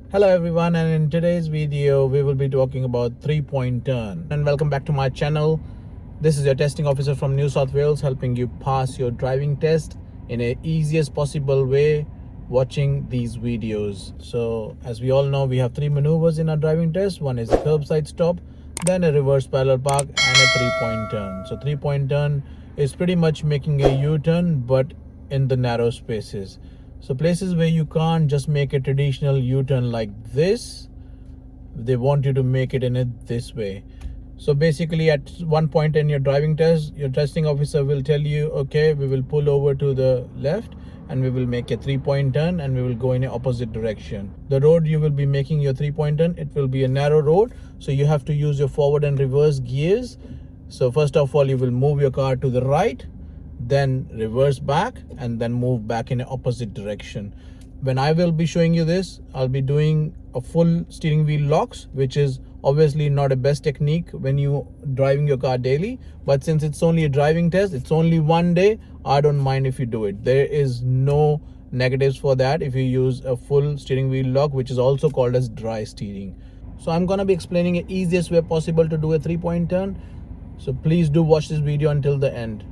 Hello everyone, and in today's video we will be talking about three-point turn. And welcome back to my channel. This is your testing officer from New South Wales, helping you pass your driving test in a easiest possible way watching these videos. So as we all know, we have three maneuvers in our driving test. One is a curbside stop, then a reverse parallel park, and a three-point turn. So three-point turn is pretty much making a U-turn but in the narrow spaces. So places where you can't just make a traditional U-turn like this, they want you to make it in it this way. So basically at one point in your driving test, your testing officer will tell you, okay, we will pull over to the left and we will make a three-point turn and we will go in the opposite direction. The road you will be making your three-point turn, it will be a narrow road, so you have to use your forward and reverse gears. So first of all, you will move your car to the right, then reverse back, and then move back in the opposite direction. When I will be showing you this, I'll be doing a full steering wheel locks, which is obviously not a best technique when you driving your car daily, but since it's only a driving test, it's only one day, I don't mind if you do it. There is no negatives for that if you use a full steering wheel lock, which is also called as dry steering. So I'm going to be explaining the easiest way possible to do a three-point turn, so please do watch this video until the end.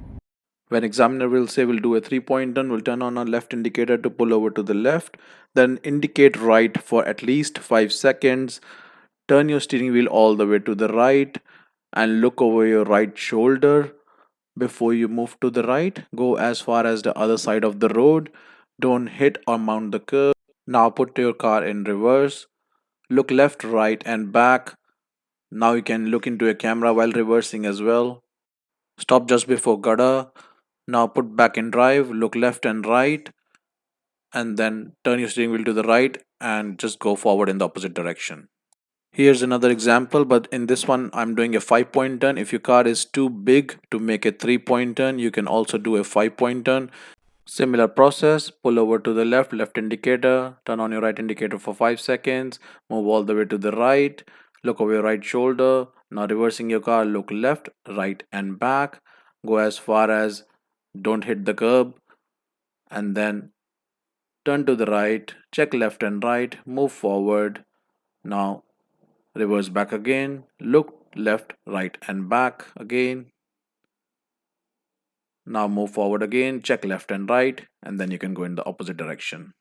When examiner will say we'll do a three-point turn, we'll turn on our left indicator to pull over to the left, then indicate right for at least 5 seconds. Turn your steering wheel all the way to the right and look over your right shoulder. Before you move to the right, go as far as the other side of the road. Don't hit or mount the curb. Now put your car in reverse. Look left, right and back. Now you can look into a camera while reversing as well. Stop just before gutter. Now put back in drive, look left and right, and then turn your steering wheel to the right and just go forward in the opposite direction. Here's another example, but in this one I'm doing a 5-point turn. If your car is too big to make a 3-point turn, you can also do a 5-point turn. Similar process, pull over to the left, left indicator, turn on your right indicator for 5 seconds, move all the way to the right, look over your right shoulder. Now reversing your car, look left, right and back, go as far as don't hit the curb, and then turn to the right, check left and right, move forward. Now reverse back again, look left, right and back again. Now move forward again, check left and right, and then you can go in the opposite direction.